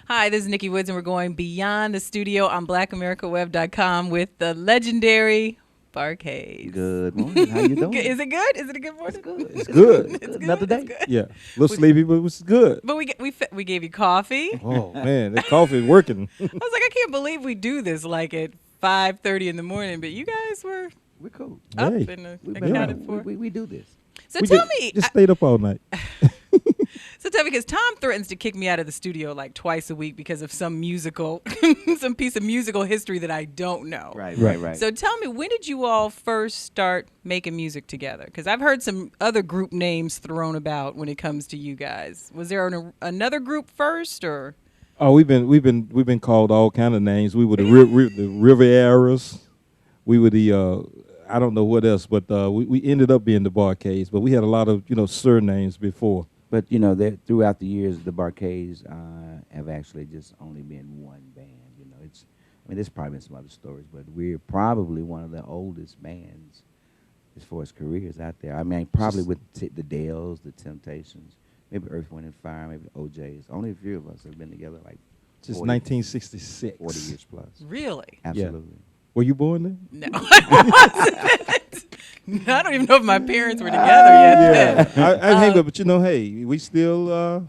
Hi, this is Nikki Woods, and we're going beyond the studio on blackamericaweb.com with the legendary Barcades. Good morning. How you doing? Is it good? Is it a good morning? It's good. It's good. It's good. Another It's day. good. Yeah, a little sleepy, but it was good. But we gave you coffee. Oh man, that coffee is working. I was like, I can't believe we do this like at 5:30 in the morning, but you guys were We're cool. up Hey, and We've accounted for. we do this. So We tell just- me, just stayed up all night. So tell me, because Tom threatens to kick me out of the studio like twice a week because of some musical, some piece of musical history that I don't know. Right. So tell me, when did you all first start making music together? Because I've heard some other group names thrown about when it comes to you guys. Was there another group first, or? Oh, we've been called all kind of names. We were the Rivieras. We were the I don't know what else, but we ended up being the Barcades. But we had a lot of surnames before. But throughout the years, the Barcades have actually just only been one band. There's probably been some other stories, but we're probably one of the oldest bands as far as careers out there. Probably with the Dells, the Temptations, maybe Earth, Wind and Fire, maybe OJ's. Only a few of us have been together like Just 40 1966. 40 years plus. Really? Absolutely. Were you born then? No, I wasn't. I don't even know if my parents were together yet. Yeah, I hang up, but hey, we still.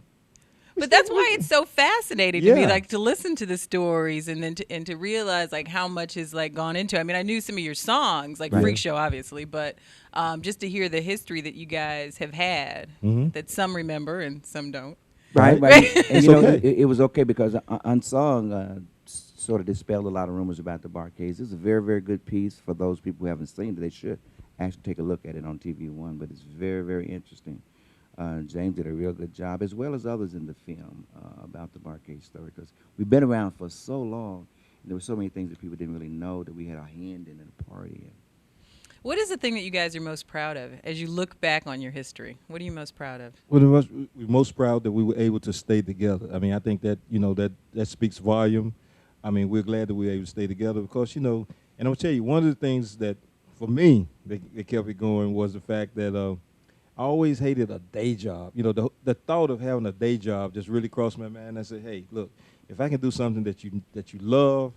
But that's why it's so fascinating to me, Yeah. like to listen to the stories and then to realize like how much is like gone into it. I mean, I knew some of your songs, like Right. Freak Show, obviously, but just to hear the history that you guys have had, Mhm. that some remember and some don't. Right. And It's okay. it was okay because Unsung sort of dispelled a lot of rumors about the Barcades. It's a very, very good piece for those people who haven't seen it. They should actually take a look at it on TV One, but it's very, very interesting. James did a real good job, as well as others in the film, about the Barcade story, because we've been around for so long, and there were so many things that people didn't really know that we had our hand in the party. What is the thing that you guys are most proud of as you look back on your history? What are you most proud of? Well, we're most proud that we were able to stay together. I mean, I think that that speaks volume. I mean, we're glad that we were able to stay together because and I'll tell you, one of the things that for me that kept it going was the fact that I always hated a day job. The thought of having a day job just really crossed my mind. I said, hey, look, if I can do something that you love,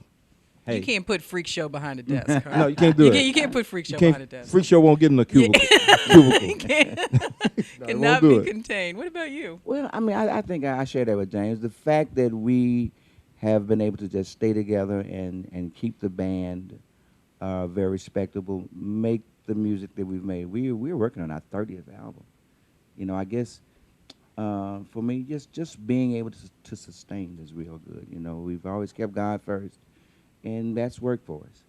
hey. You can't put Freak Show behind a desk. Right? No, you can't do it. You can't put Freak Show You behind a can't, desk. Freak Show won't get in a cubicle. You can't. No, it Cannot won't do be it. contained. What about you? Well, I think I share that with James. The fact that we have been able to just stay together and keep the band very respectable, make the music that we've made. We're working on our 30th album. I guess for me, just being able to sustain is real good. We've always kept God first, and that's worked for us.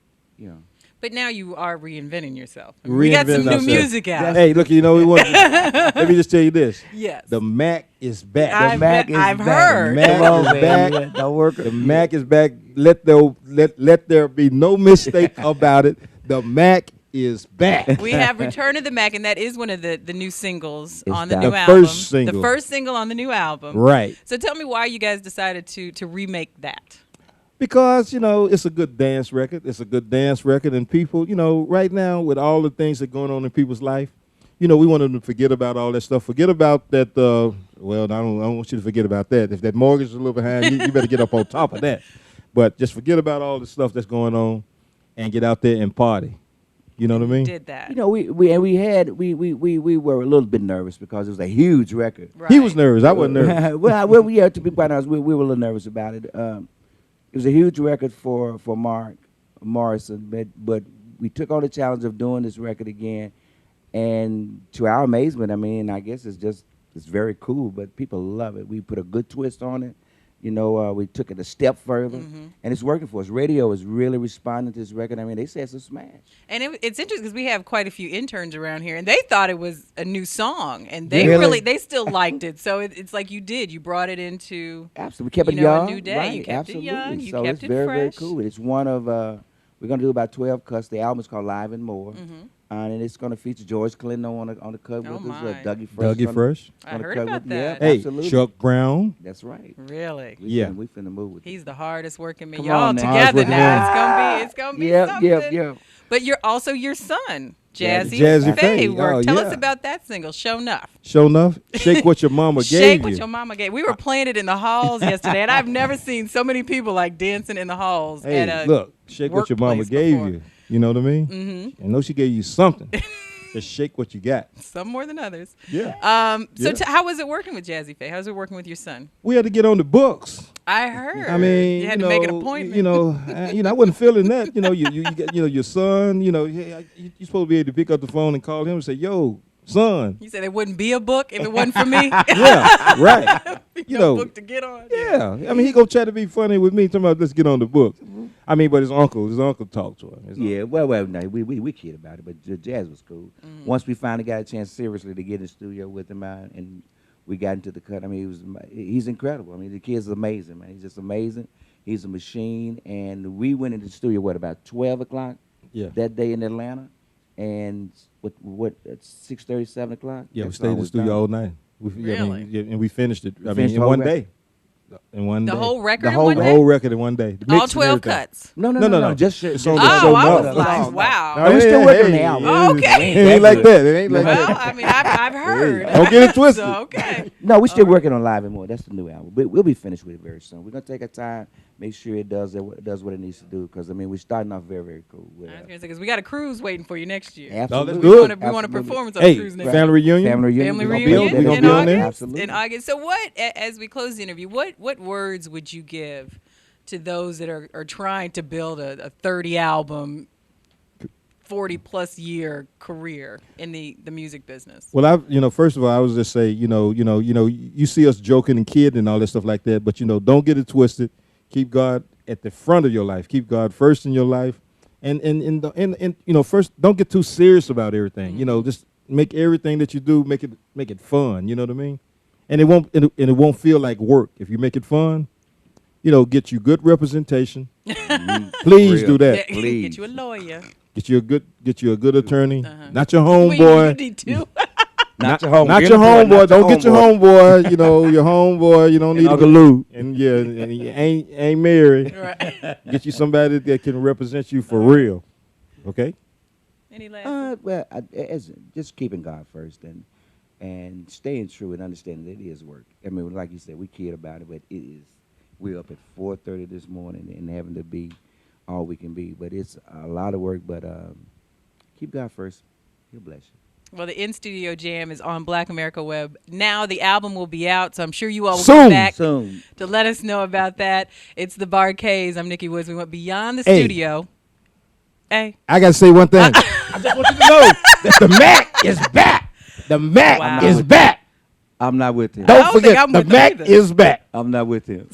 But now you are reinventing yourself. I mean, we got some Reinventing new ourselves. music out. Hey, look, we want. Let me just tell you this. Yes. The Mac is back. I've The heard. Mac Come on, is man. back. Don't work. The Mac is back. Let there be no mistake about it. The Mac is back. We have Return of the Mack, and that is one of the new singles It's on the that. new The album. first single. The first single on the new album. Right. So tell me why you guys decided to remake that. Because, it's a good dance record. It's a good dance record. And people, right now with all the things that are going on in people's life, we want them to forget about all that stuff. Forget about that. Well, I don't want you to forget about that. If that mortgage is a little behind, you better get up on top of that. But just forget about all the stuff that's going on and get out there and party. You know what I mean? Did that. We were a little bit nervous because it was a huge record. Right. He was nervous. I wasn't nervous. well, yeah, to be quite honest, we were a little nervous about it. It was a huge record for Mark Morrison, but we took on the challenge of doing this record again, and to our amazement, I guess it's very cool, but people love it. We put a good twist on it. We took it a step further, and it's working for us. Radio is really responding to this record. They say it's a smash. And it's interesting because we have quite a few interns around here, and they thought it was a new song, and they Really? they still liked it. So it's like you brought it into Absolutely, we kept it a young. new day. Right, You kept absolutely. it young. You So kept it's it very, fresh. very cool. It's one of we're gonna do about 12 cuts. The album is called Live and More, and it's gonna feature George Clinton on the cover Oh, with us. my. Dougie Fresh. Dougie Fresh. I heard about that. Yeah, Hey, absolutely. Chuck Brown. That's right. Really. Yeah. We finna move with He's the hardest working man. Come Y'all on now. together Hardest now. working It's gonna be yeah, something. yeah. But you're also your son, Jazzy, Jazzy Faye. Faye. Oh, Tell yeah. us about that single, Show Enough. Show enough. Shake what your mama gave Shake what you. your mama gave. We were playing it in the halls yesterday, and I've never seen so many people like dancing in the halls Hey, at a look, shake what your mama workplace gave before. you. You know what I mean? Mm-hmm. I know she gave you something. Just shake what you got. Some more than others. Yeah. So Yeah. how was it working with Jazzy Faye? How was it working with your son? We had to get on the books. I heard. I mean, you had you to make an know, appointment. I wasn't feeling that. You get, your son. You're supposed to be able to pick up the phone and call him and say, "Yo, son." You said it wouldn't be a book if it wasn't for me. Yeah, right. You No know, book to get on. yeah. I mean, he gonna try to be funny with me, talking about let's get on the books. I mean, but his uncle talked to him. Yeah, well, no, we kid about it, but Jazz was cool. Once we finally got a chance seriously to get in the studio with him, and we got into the cut. I mean, he's incredible. I mean, the kid's amazing, man. He's just amazing. He's a machine, and we went into the studio about 12 o'clock Yeah. that day in Atlanta, and what at 6:30, 7 o'clock. Yeah, we That stayed in song the was studio done. all night. Really? And we finished it. I mean, finished in the whole one record? day. In one The day. whole record The in whole- one The day? whole record in one day. The All mix and 12 everything. cuts. No. Just It's just on the Oh, show I now. was like, wow. No, we still working on the album. Oh, okay. It ain't like that. It ain't like Well, that. I mean, I've heard. Don't get it twisted. So, okay. No, we're still working on Live and More. That's the new album. But we'll be finished with it very soon. We're gonna take our time, make sure it does what it needs to do. Because I mean, we're starting off very, very cool. With, I was gonna say, 'cause we got a cruise waiting for you next year. absolutely. that's We good. want a Absolutely. performance on the Hey, cruise next family reunion. Family reunion. Family We're gonna reunion be on in there. August. Absolutely. In August. So, as we close the interview, what words would you give to those that are trying to build a 30 album, 40 plus year career in the music business? Well, first of all, I was just say, you see us joking and kidding and all that stuff like that, but don't get it twisted. Keep God at the front of your life. Keep God first in your life, and first, don't get too serious about everything. Just make everything that you do make it fun. You know what I mean? And it won't feel like work if you make it fun. Get you good representation. Please do that. Yeah, please. get you a lawyer. Get you a good attorney. Uh-huh. Not your We homeboy. need to. Not your home. Not your homeboy. Don't get your homeboy. Your homeboy. You don't need Uncle Lou. And and you ain't married. Right. Get you somebody that can represent you for real. Okay. Any last? Well, just keeping God first and staying true and understanding that it is work. I mean, like you said, we kid about it, but it is. We're up at 4:30 this morning and having to be all we can be. But it's a lot of work. But keep God first. He'll bless you. Well, the In Studio Jam is on Black America Web now. The album will be out, so I'm sure you all will Soon. come back Soon. to let us know about that. It's the Barcades. I'm Nikki Woods. We went beyond the Hey. studio. Hey. I gotta say one thing. I just want you to know that the Mac is back. The Mac Wow. is back. I'm not with him. I Don't don't think forget, I'm the with them Mac either. is back. I'm not with him.